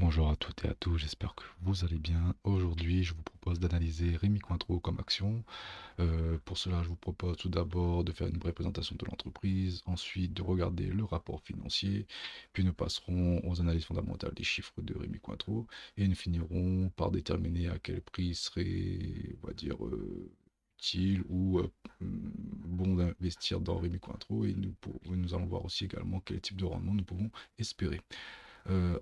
Bonjour à toutes et à tous, j'espère que vous allez bien. Aujourd'hui, je vous propose d'analyser Rémi Cointreau comme action. Pour cela, je vous propose tout d'abord de faire une brève présentation de l'entreprise, ensuite de regarder le rapport financier, puis nous passerons aux analyses fondamentales des chiffres de Rémi Cointreau et nous finirons par déterminer à quel prix serait, on va dire, utile ou bon d'investir dans Rémi Cointreau et nous allons voir aussi également quel type de rendement nous pouvons espérer.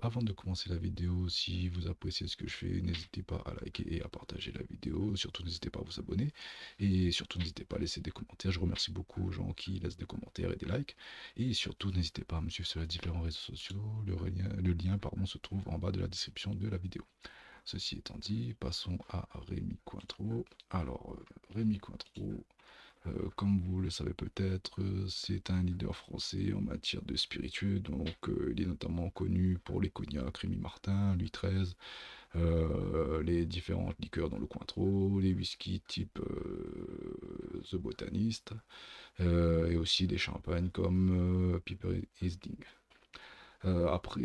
Avant de commencer la vidéo, si vous appréciez ce que je fais, n'hésitez pas à liker et à partager la vidéo. Surtout, n'hésitez pas à vous abonner. Et surtout, n'hésitez pas à laisser des commentaires. Je remercie beaucoup aux gens qui laissent des commentaires et des likes. Et surtout, n'hésitez pas à me suivre sur les différents réseaux sociaux. Le lien, pardon, se trouve en bas de la description de la vidéo. Ceci étant dit, passons à Rémi Cointreau. Alors, Rémi Cointreau, comme vous le savez peut-être, c'est un leader français en matière de spiritueux, donc il est notamment connu pour les cognacs Rémy Martin, Louis XIII, les différentes liqueurs dans le Cointreau, les whiskies type The Botanist, et aussi des champagnes comme Piper Riesling. Après,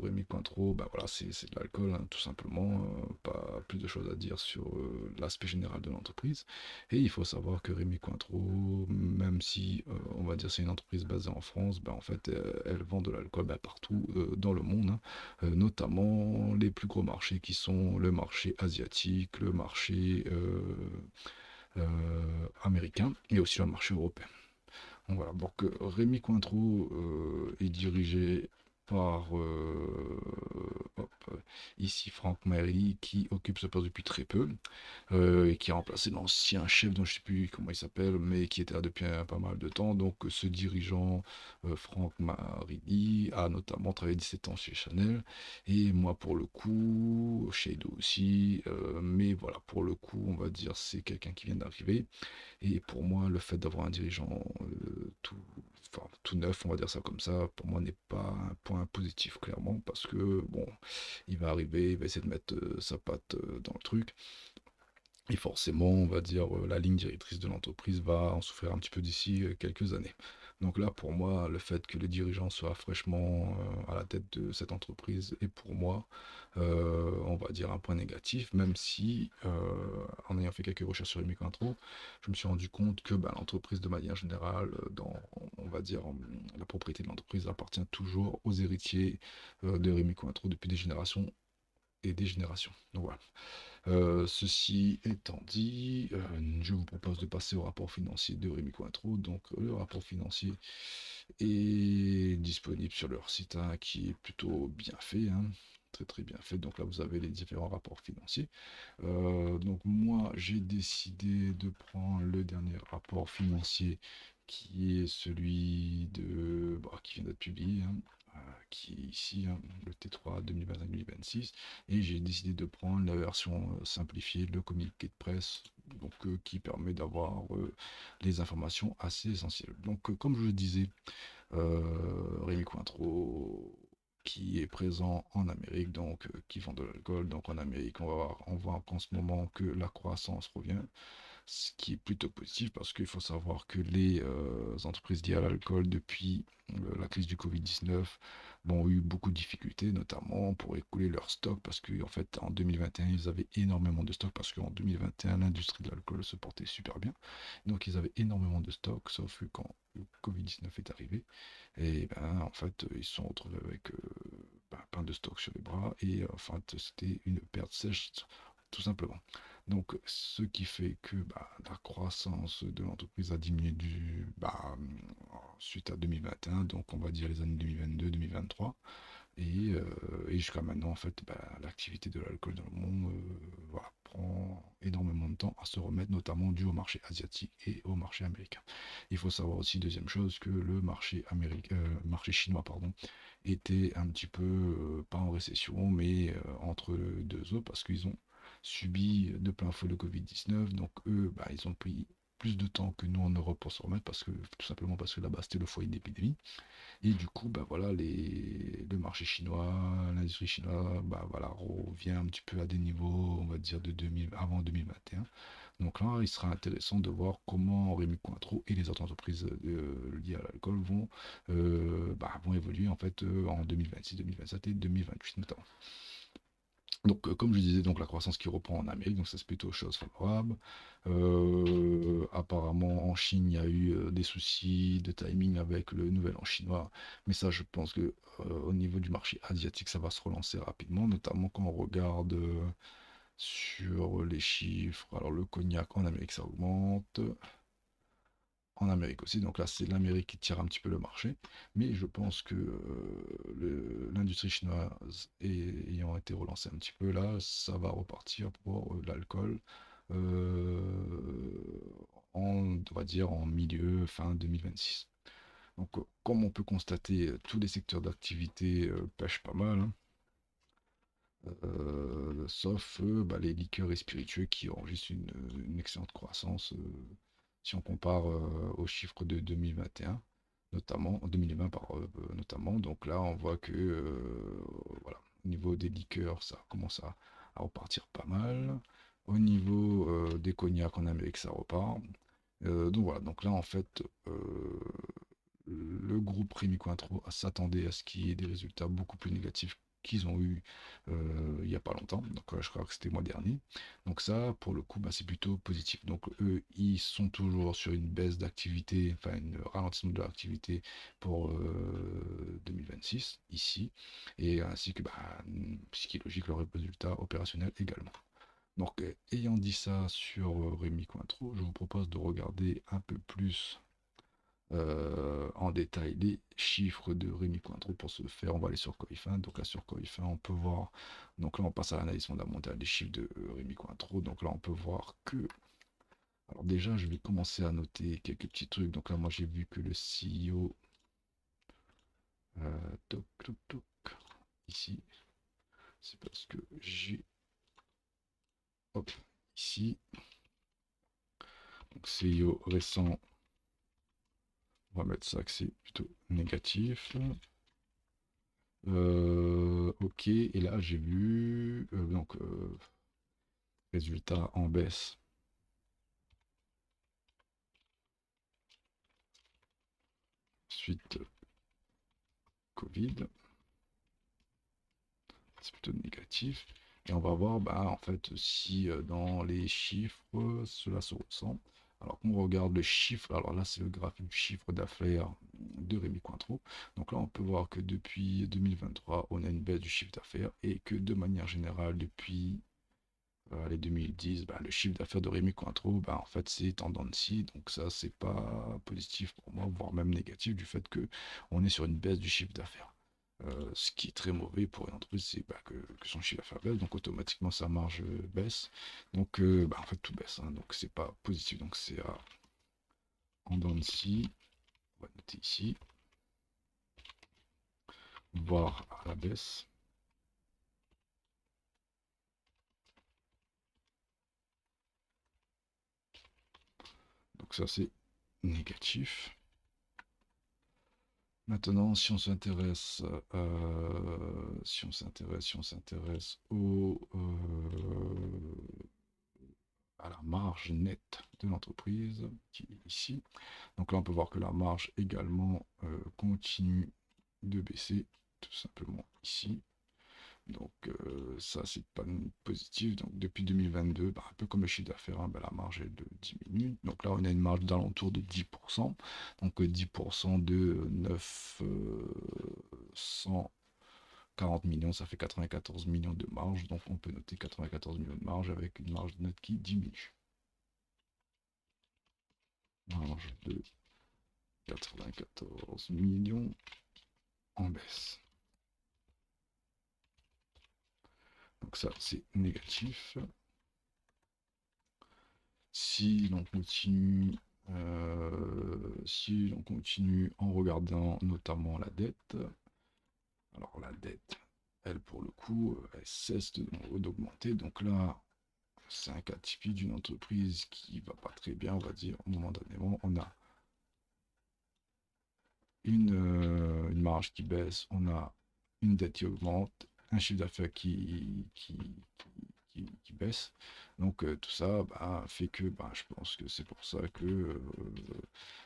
Rémi Cointreau, bah voilà, c'est de l'alcool, hein, tout simplement. Pas plus de choses à dire sur l'aspect général de l'entreprise. Et il faut savoir que Rémi Cointreau, même si on va dire c'est une entreprise basée en France, bah en fait, elle vend de l'alcool bah, partout dans le monde, hein. Notamment les plus gros marchés qui sont le marché asiatique, le marché américain et aussi le marché européen. Voilà, donc Rémi Cointreau est dirigé par hop, ici Franck Maëri qui occupe ce poste depuis très peu et qui a remplacé l'ancien chef dont je ne sais plus comment il s'appelle mais qui était là depuis pas mal de temps. Donc ce dirigeant Franck Marini a notamment travaillé 17 ans chez Chanel et moi pour le coup chez Edo aussi, mais voilà, pour le coup on va dire c'est quelqu'un qui vient d'arriver et pour moi, le fait d'avoir un dirigeant tout neuf, on va dire ça comme ça, pour moi n'est pas un point positif clairement, parce que bon, il va arriver, il va essayer de mettre sa patte dans le truc, et forcément, on va dire, la ligne directrice de l'entreprise va en souffrir un petit peu d'ici quelques années. Donc là, pour moi, le fait que le dirigeant soit fraîchement à la tête de cette entreprise est pour moi, on va dire, un point négatif, même si, en ayant fait quelques recherches sur les micro-intros, je me suis rendu compte que bah, l'entreprise, de manière générale, dans, on va dire, la propriété de l'entreprise appartient toujours aux héritiers de Rémi Cointreau depuis des générations et des générations. Donc voilà. Ceci étant dit, je vous propose de passer au rapport financier de Rémi Cointreau. Donc, le rapport financier est disponible sur leur site, hein, qui est plutôt bien fait, hein, très très bien fait. Donc là, vous avez les différents rapports financiers. Donc moi, j'ai décidé de prendre le dernier rapport financier qui est celui qui vient d'être publié, hein, qui est ici, hein, le T3 2025-2026, et j'ai décidé de prendre la version simplifiée, le communiqué de presse, donc qui permet d'avoir les informations assez essentielles. Donc comme je le disais, Rémi Cointreau qui est présent en Amérique, donc qui vend de l'alcool. Donc en Amérique, on voit qu'en ce moment que la croissance revient, ce qui est plutôt positif parce qu'il faut savoir que les entreprises liées à l'alcool depuis la crise du Covid-19 ont eu beaucoup de difficultés, notamment pour écouler leurs stocks parce qu'en fait en 2021 ils avaient énormément de stocks parce qu'en 2021 l'industrie de l'alcool se portait super bien. Donc ils avaient énormément de stocks, sauf que quand le Covid-19 est arrivé, et ben en fait ils se sont retrouvés avec plein de stocks sur les bras et en fait c'était une perte sèche tout simplement. Donc, ce qui fait que la croissance de l'entreprise a diminué suite à 2021, donc on va dire les années 2022-2023, et jusqu'à maintenant, en fait, l'activité de l'alcool dans le monde voilà, prend énormément de temps à se remettre, notamment dû au marché asiatique et au marché américain. Il faut savoir aussi, deuxième chose, que le marché marché chinois, pardon, était un petit peu, pas en récession, mais entre deux eaux, parce qu'ils ont subi de plein fouet le Covid-19. Donc eux, ils ont pris plus de temps que nous en Europe pour se remettre, tout simplement parce que là-bas c'était le foyer d'épidémie. Et du coup, voilà, le marché chinois, l'industrie chinoise, voilà, revient un petit peu à des niveaux, on va dire, avant 2021. Donc là, il sera intéressant de voir comment Rémi Cointreau et les autres entreprises liées à l'alcool vont évoluer en fait en 2026, 2027 et 2028 notamment. Donc, comme je disais, donc la croissance qui reprend en Amérique, donc ça c'est plutôt chose favorable. Apparemment, en Chine, il y a eu des soucis de timing avec le nouvel an chinois, mais ça, je pense que au niveau du marché asiatique, ça va se relancer rapidement, notamment quand on regarde sur les chiffres. Alors, le cognac en Amérique, ça augmente. En Amérique aussi, donc là c'est l'Amérique qui tire un petit peu le marché, mais je pense que l'industrie chinoise ayant été relancée un petit peu là, ça va repartir pour l'alcool on va dire en milieu, fin 2026. Donc comme on peut constater, tous les secteurs d'activité pêchent pas mal, hein, sauf les liqueurs et spiritueux qui enregistrent une excellente croissance si on compare aux chiffres de 2021, notamment, en 2020 notamment. Donc là, on voit que voilà, au niveau des liqueurs, ça commence à repartir pas mal. Au niveau des cognacs en Amérique, ça repart. Donc voilà, donc là, en fait, le groupe Rémy Cointreau s'attendait à ce qu'il y ait des résultats beaucoup plus négatifs qu'ils ont eu il n'y a pas longtemps, donc je crois que c'était le mois dernier. Donc ça, pour le coup, c'est plutôt positif. Donc eux, ils sont toujours sur une baisse d'activité, enfin un ralentissement de l'activité pour 2026 ici, et ainsi que, ce qui est logique, le résultat opérationnel également. Donc ayant dit ça sur Rémy Cointreau, je vous propose de regarder un peu plus en détail les chiffres de Rémi Cointreau. Pour ce faire, on va aller sur Coifin. Donc là, sur Coifin, on peut voir. Donc là, on passe à l'analyse fondamentale des chiffres de Rémi Cointreau. Donc là, on peut voir que. Alors déjà, je vais commencer à noter quelques petits trucs. Donc là, moi, j'ai vu que le CEO. Toc, toc, toc. Ici, c'est parce que j'ai. Hop, ici. Donc CEO récent. On va mettre ça que c'est plutôt négatif. Ok, et là j'ai vu résultat en baisse suite Covid, c'est plutôt négatif. Et on va voir en fait si dans les chiffres cela se ressent. Alors qu'on regarde le chiffre, alors là c'est le graphique du chiffre d'affaires de Rémi Cointreau. Donc là on peut voir que depuis 2023 on a une baisse du chiffre d'affaires et que de manière générale depuis les 2010, le chiffre d'affaires de Rémi Cointreau, en fait, c'est en dents de scie. Donc ça, c'est pas positif pour moi, voire même négatif du fait que on est sur une baisse du chiffre d'affaires. Ce qui est très mauvais pour une entreprise, c'est que son chiffre d'affaires baisse, donc automatiquement sa marge baisse. Donc en fait, tout baisse, hein, donc c'est pas positif. Donc c'est en dents de scie, on va noter ici, voire à la baisse. Donc ça, c'est négatif. Maintenant, si on s'intéresse à la marge nette de l'entreprise, qui est ici. Donc là, on peut voir que la marge également continue de baisser, tout simplement ici. Donc ça, c'est pas positif. Donc depuis 2022, un peu comme le chiffre d'affaires, la marge elle diminue. Donc là, on a une marge d'alentour de 10%. Donc 10% de 940 millions, ça fait 94 millions de marge. Donc on peut noter 94 millions de marge avec une marge nette qui diminue. Marge de 94 millions en baisse. Donc ça, c'est négatif. Si l'on continue, en regardant notamment la dette, alors la dette, elle pour le coup, elle cesse d'augmenter. Donc là, c'est un cas typique d'une entreprise qui va pas très bien, on va dire. Au moment donné, on a une marge qui baisse, on a une dette qui augmente, un chiffre d'affaires qui baisse. Donc tout ça bah, fait que bah, je pense que c'est pour ça que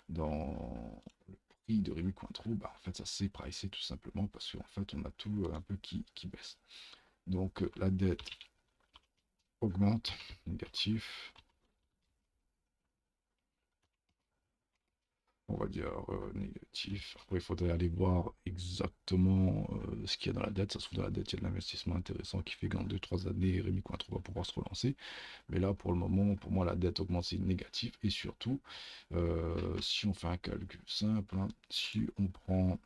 dans le prix de Rémi Cointreau, bah, en fait ça s'est pricé tout simplement parce qu'en fait on a tout un peu qui baisse. Donc la dette augmente, négatif, on va dire négatif. Après, il faudrait aller voir exactement ce qu'il y a dans la dette. Ça se trouve, dans la dette, il y a de l'investissement intéressant qui fait qu'en 2 3 années, Rémi Cointreau va pouvoir se relancer. Mais là, pour le moment, pour moi, la dette augmente, c'est négatif. Et surtout, si on fait un calcul simple, hein, si l'on prend,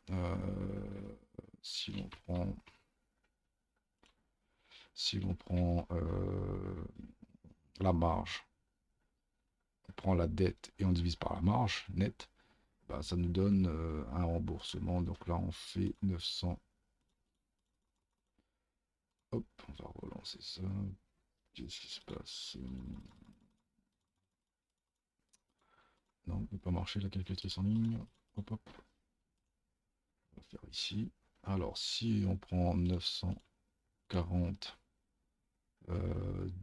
si l'on prend la marge, on prend la dette et on divise par la marge nette, bah, ça nous donne un remboursement. Donc là, on fait 900. Hop, on va relancer ça. Qu'est-ce qui se passe? Non, il ne peut pas marcher la calculatrice en ligne. Hop, hop. On va faire ici. Alors, si on prend 940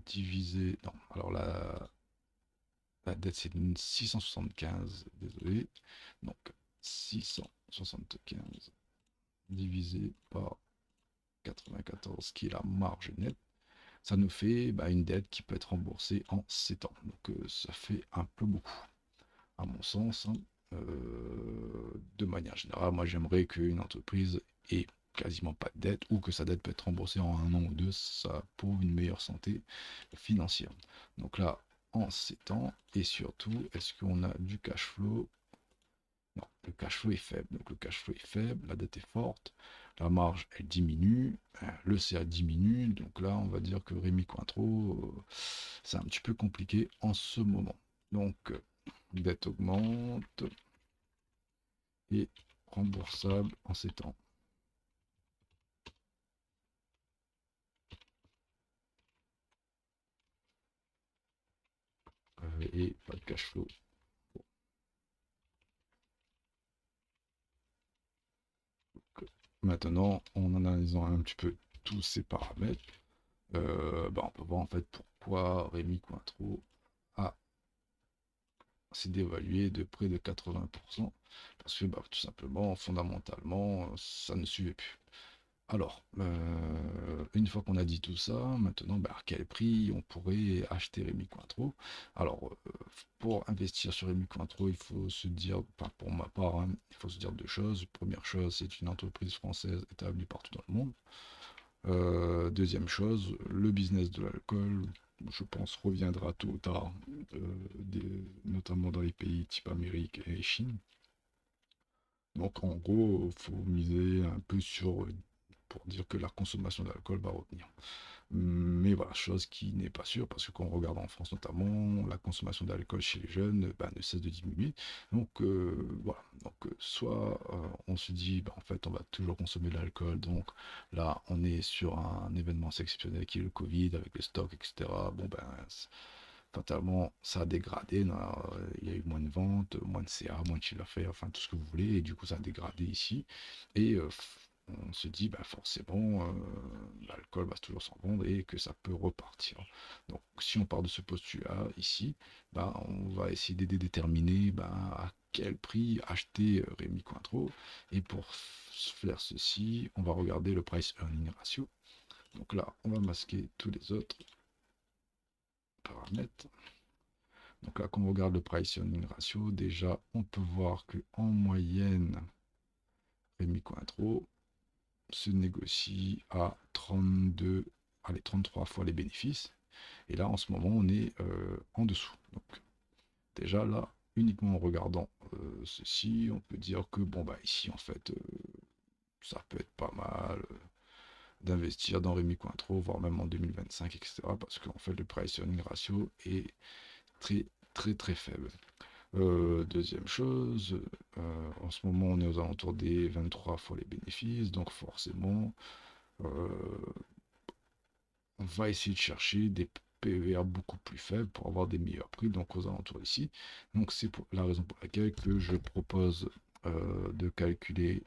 divisé. Non, alors la dette c'est 675, désolé. Donc 675 divisé par 94, qui est la marge nette. Ça nous fait bah, une dette qui peut être remboursée en 7 ans. Donc ça fait un peu beaucoup, à mon sens, hein. De manière générale, moi j'aimerais qu'une entreprise ait quasiment pas de dette ou que sa dette peut être remboursée en 1 an ou 2, ça pour une meilleure santé financière. Donc là, en 7 ans, et surtout, est-ce qu'on a du cash flow? Non, le cash flow est faible. Donc le cash flow est faible, la dette est forte, la marge elle diminue, le CA diminue. Donc là, on va dire que Rémi Cointreau, c'est un petit peu compliqué en ce moment. Donc, dette augmente et remboursable en 7 ans. Et pas de cash flow. Donc, maintenant, en analysant un petit peu tous ces paramètres, bah, on peut voir en fait pourquoi Rémi Cointreau a s'est dévalué de près de 80%, parce que bah, tout simplement, fondamentalement, ça ne suivait plus. Alors, une fois qu'on a dit tout ça, maintenant, bah, à quel prix on pourrait acheter Rémi Cointreau? Alors, pour investir sur Rémi Cointreau, il faut se dire, enfin, pour ma part, hein, il faut se dire deux choses. Première chose, c'est une entreprise française établie partout dans le monde. Deuxième chose, le business de l'alcool, je pense, reviendra tôt ou tard, notamment dans les pays type Amérique et Chine. Donc en gros, il faut miser un peu sur, pour dire que la consommation d'alcool va revenir. Mais voilà, chose qui n'est pas sûre, parce que quand on regarde en France notamment, la consommation d'alcool chez les jeunes bah, ne cesse de diminuer. Donc voilà, donc soit on se dit, bah, en fait, on va toujours consommer de l'alcool, donc là, on est sur un événement assez exceptionnel qui est le Covid, avec les stocks, etc. Bon, ben, fatalement, ça a dégradé. Il y a eu moins de ventes, moins de CA, moins de chiffre d'affaires, enfin tout ce que vous voulez, et du coup, ça a dégradé ici. Et on se dit, bah forcément, l'alcool va toujours s'en vendre et que ça peut repartir. Donc, si on part de ce postulat ici, bah, on va essayer de déterminer bah, à quel prix acheter Rémi Cointreau. Et pour faire ceci, on va regarder le price earning ratio. Donc là, on va masquer tous les autres paramètres. Donc là, quand on regarde le price earning ratio, déjà, on peut voir que en moyenne, Rémi Cointreau se négocie à 32, allez, 33 fois les bénéfices. Et là, en ce moment, on est en dessous. Donc, déjà là, uniquement en regardant ceci, on peut dire que, bon, bah, ici, en fait, ça peut être pas mal d'investir dans Rémi Cointreau, voire même en 2025, etc. Parce qu'en fait, le price earning ratio est très, très, très faible. Deuxième chose, en ce moment on est aux alentours des 23 fois les bénéfices, donc forcément euh, on va essayer de chercher des PER beaucoup plus faibles pour avoir des meilleurs prix, donc aux alentours d'ici. Donc c'est la raison pour laquelle que je propose de calculer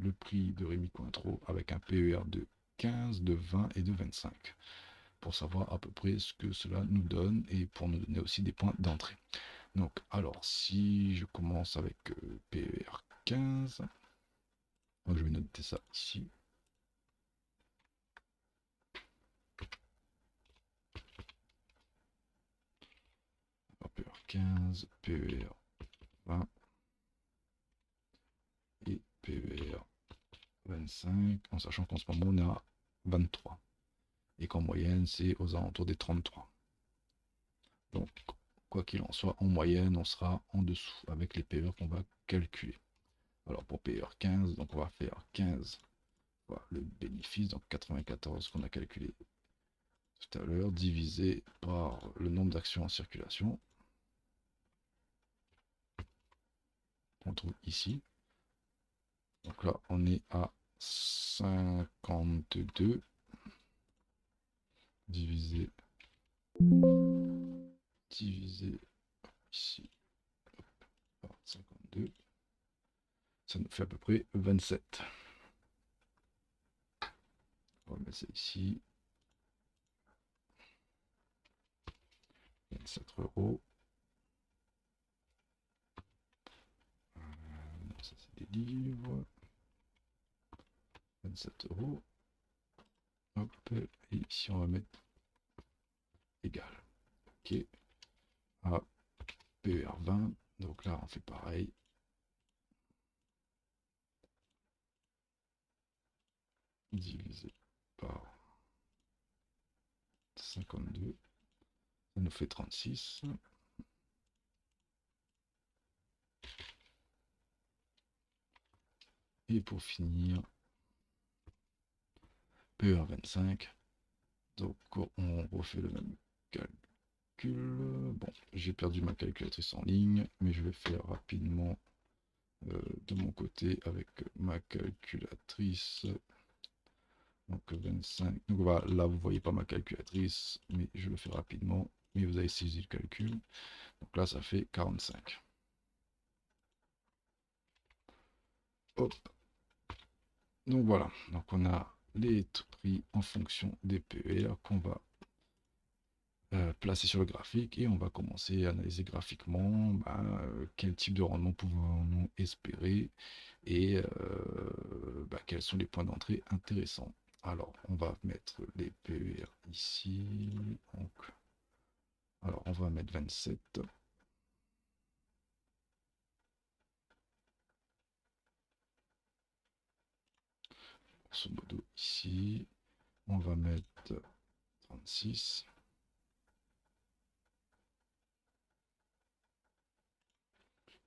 le prix de Rémi Cointreau avec un PER de 15, de 20 et de 25. pour savoir à peu près ce que cela nous donne et pour nous donner aussi des points d'entrée. Donc, alors, si je commence avec PER 15, donc je vais noter ça ici. PER 15, PER 20 et PER 25, en sachant qu'en ce moment on est à 23 et qu'en moyenne c'est aux alentours des 33. Donc, quoi qu'il en soit, en moyenne, on sera en dessous avec les PER qu'on va calculer. Alors, pour PER 15, donc on va faire 15 fois le bénéfice, donc 94 qu'on a calculé tout à l'heure, divisé par le nombre d'actions en circulation. On trouve ici. Donc là, on est à 52 divisé ici par 52. Ça nous fait à peu près 27. On va mettre ça ici. 27 euros. Ça, c'est des livres. 27 euros. Hop. Et ici, on va mettre égal. OK. À PER 20. Donc là, on fait pareil. Divisé par 52. Ça nous fait 36. Et pour finir, PER 25. Donc on refait le même calcul. Bon, j'ai perdu ma calculatrice en ligne, mais je vais faire rapidement de mon côté avec ma calculatrice. Donc 25. Donc voilà, là vous voyez pas ma calculatrice, mais je le fais rapidement. Mais vous avez saisi le calcul. Donc là ça fait 45. Hop. Donc voilà. Donc on a les prix en fonction des PER qu'on va placer sur le graphique et on va commencer à analyser graphiquement quel type de rendement pouvons-nous espérer et quels sont les points d'entrée intéressants. Alors on va mettre les PER ici. Donc, alors on va mettre 27. Grosso modo ici. On va mettre 36.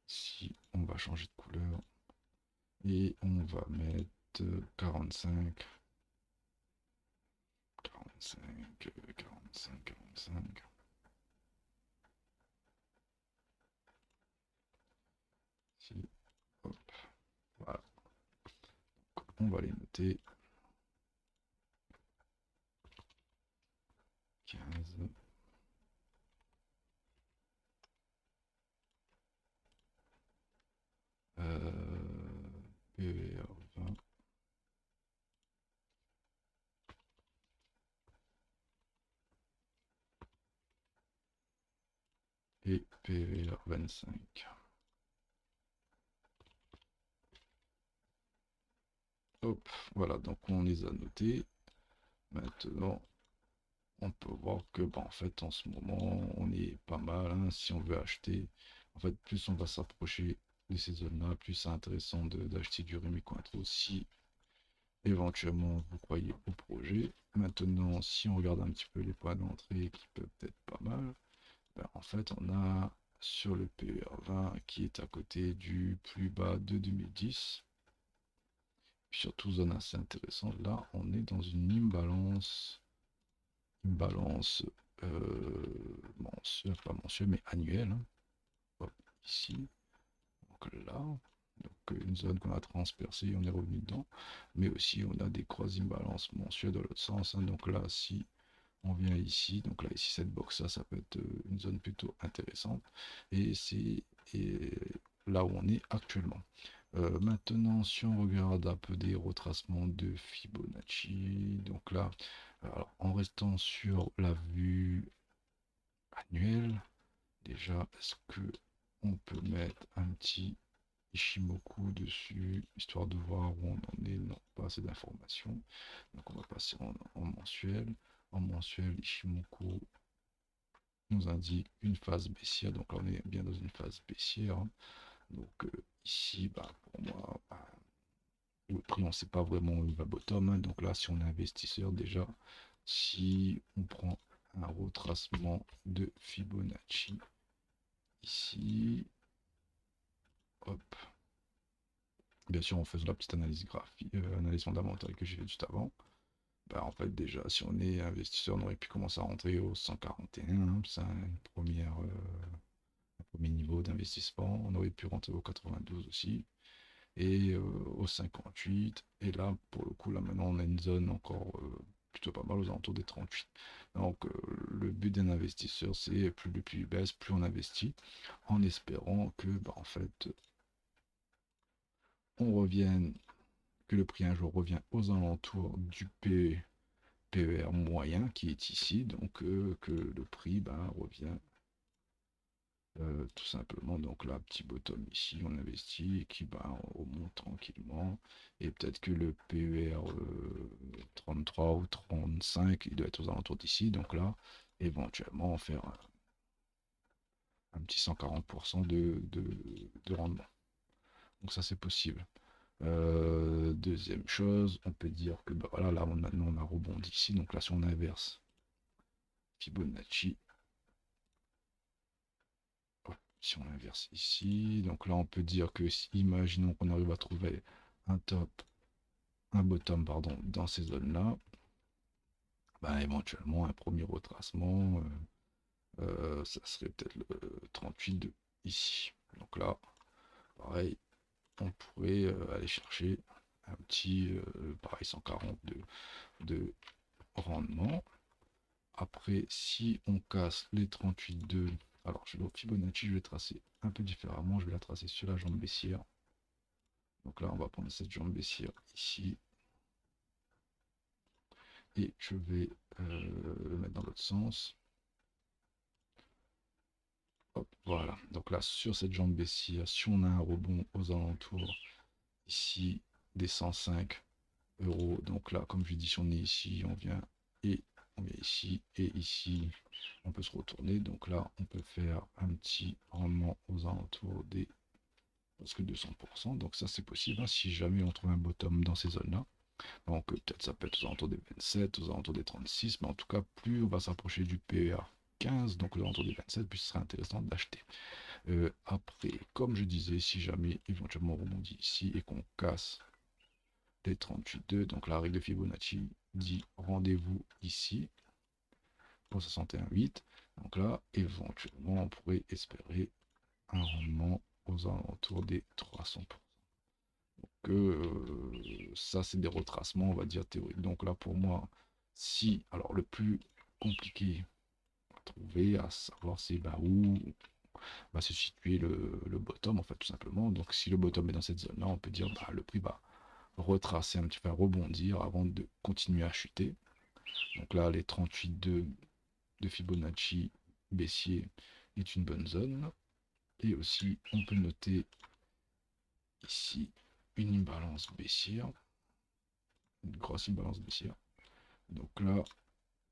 Ici, on va changer de couleur. Et on va mettre 45. 45, 45, 45. Ici, hop, voilà. On va les noter. 15. PER 20. Et PER 25. Hop, voilà, donc on les a notés. Maintenant, on peut voir que en fait en ce moment on est pas mal, hein. Si on veut acheter, en fait plus on va s'approcher de ces zones là, plus c'est intéressant d'acheter du Rémy Cointreau si éventuellement vous croyez au projet. Maintenant si on regarde un petit peu les points d'entrée qui peuvent être pas mal, en fait on a sur le PER 20 qui est à côté du plus bas de 2010. Puis surtout zone assez intéressante, là on est dans une balance mensuelle, pas mensuelle, mais annuelle. Hein. Hop, ici, donc là, donc une zone qu'on a transpercée, on est revenu dedans, mais aussi on a des croising balances mensuelles dans l'autre sens. Hein. Donc là, si on vient ici, donc là, ici, cette box-là, ça peut être une zone plutôt intéressante, et c'est là où on est actuellement. Maintenant, si on regarde un peu des retracements de Fibonacci, donc là, Alors, en restant sur la vue annuelle, déjà, est-ce que on peut mettre un petit Ishimoku dessus, histoire de voir où on en est? Non, pas assez d'informations. Donc on va passer en mensuel. En mensuel, Ishimoku nous indique une phase baissière. Donc là, on est bien dans une phase baissière, hein. Donc ici, bah, pour moi, bah, le prix, on ne sait pas vraiment où il va bottom, hein. Donc là, si on est investisseur, déjà, si on prend un retracement de Fibonacci ici, hop, bien sûr, en faisant la petite analyse graphique, analyse fondamentale que j'ai fait juste avant, bah, en fait, déjà, si on est investisseur, on aurait pu commencer à rentrer au 141, hein. C'est un premier niveau d'investissement. On aurait pu rentrer au 92 aussi, et au 58. Et là, pour le coup, là maintenant, on a une zone encore plutôt pas mal aux alentours des 38. Donc, le but d'un investisseur, c'est plus le prix baisse, plus on investit, en espérant que, bah, en fait, on revienne, que le prix un jour revient aux alentours du PER moyen qui est ici, donc que le prix, bah, revient tout simplement. Donc là, petit bottom ici, on investit et qui, bah, remonte tranquillement. Et peut-être que le PER 33 ou 35, il doit être aux alentours d'ici. Donc là, éventuellement, faire un petit 140% de rendement. Donc ça, c'est possible. Deuxième chose, on peut dire que bah, voilà, là, maintenant, on a rebondi ici. Donc là, si on inverse Fibonacci, si on inverse ici, donc là on peut dire que si, imaginons qu'on arrive à trouver un top, un bottom, pardon, dans ces zones-là, bah, éventuellement un premier retracement, ça serait peut-être le 38 de ici. Donc là, pareil, on pourrait aller chercher un petit, pareil, 140 de rendement. Après, si on casse les 38,2, alors je vais au Fibonacci, je vais tracer un peu différemment, je vais la tracer sur la jambe baissière. Donc là, on va prendre cette jambe baissière ici. Et je vais le mettre dans l'autre sens. Hop, voilà. Donc là, sur cette jambe baissière, si on a un rebond aux alentours ici des 105 euros. Donc là, comme je dis, si on est ici, on vient ici et ici, on peut se retourner. Donc là, on peut faire un petit rendement aux alentours des presque 200%. Donc ça, c'est possible, hein, si jamais on trouve un bottom dans ces zones-là. Donc peut-être ça peut être aux alentours des 27, aux alentours des 36, mais en tout cas, plus on va s'approcher du PER 15, donc aux alentours des 27, plus ce serait intéressant d'acheter. Après, comme je disais, si jamais éventuellement on rebondit ici et qu'on casse les 38,2, donc la règle de Fibonacci dit rendez-vous ici pour 61,8. Donc là, éventuellement, on pourrait espérer un rendement aux alentours des 300%. Que ça, c'est des retracements, on va dire, théoriques. Donc là, pour moi, si, alors le plus compliqué à trouver, à savoir, c'est bah, où va se situer le bottom, en fait, tout simplement. Donc si le bottom est dans cette zone-là, on peut dire bah, le prix va retracer un petit peu, rebondir avant de continuer à chuter. Donc là, les 38 de Fibonacci baissier est une bonne zone. Et aussi, on peut noter ici une imbalance baissière, une grosse imbalance baissière. Donc là,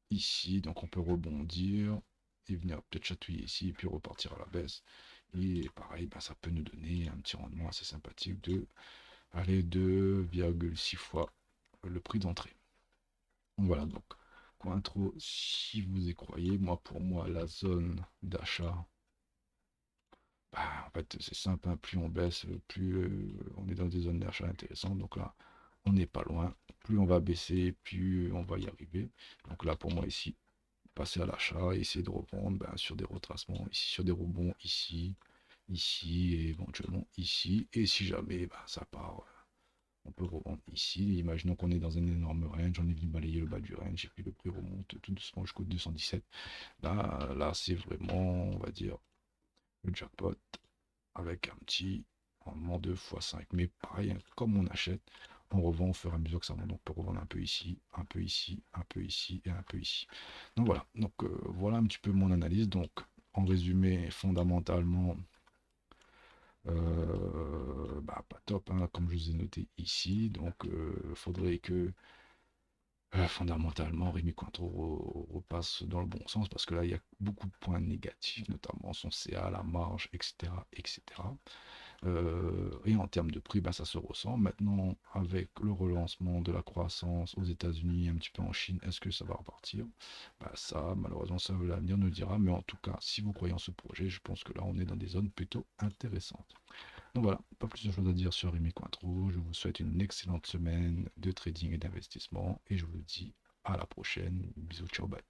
ici, donc on peut rebondir et venir peut-être chatouiller ici et puis repartir à la baisse. Et pareil, ben, ça peut nous donner un petit rendement assez sympathique de aller 2,6 fois le prix d'entrée. Voilà, donc Cointreau, si vous y croyez, moi pour moi la zone d'achat, bah, en fait c'est simple, hein, plus on baisse, plus on est dans des zones d'achat intéressantes. Donc là, on n'est pas loin. Plus on va baisser, plus on va y arriver. Donc là, pour moi ici, passer à l'achat et essayer de reprendre ben, sur des retracements, ici sur des rebonds, ici et éventuellement ici. Et si jamais ben, ça part, on peut revendre ici. Imaginons qu'on est dans un énorme range, on est venu balayer le bas du range et puis le prix remonte tout doucement jusqu'au 217. Là c'est vraiment, on va dire, le jackpot avec un petit rendement de x5. Mais pareil, hein, comme on achète, on revend au fur et à mesure que ça monte. Donc on peut revendre un peu ici, un peu ici, un peu ici et un peu ici. Donc voilà, voilà un petit peu mon analyse. Donc en résumé, fondamentalement, pas top, hein, comme je vous ai noté ici. Donc faudrait que fondamentalement, Rémi Cointreau repasse dans le bon sens parce que là, il y a beaucoup de points négatifs, notamment son CA, la marge, etc. etc. Et en termes de prix, ça se ressent. Maintenant, avec le relancement de la croissance aux États-Unis, un petit peu en Chine, est-ce que ça va repartir? Ça, malheureusement, ça l'avenir nous le dira. Mais en tout cas, si vous croyez en ce projet, je pense que là, on est dans des zones plutôt intéressantes. Donc voilà, pas plus de choses à dire sur Rémi Cointreau. Je vous souhaite une excellente semaine de trading et d'investissement et je vous dis à la prochaine. Bisous, ciao, bye.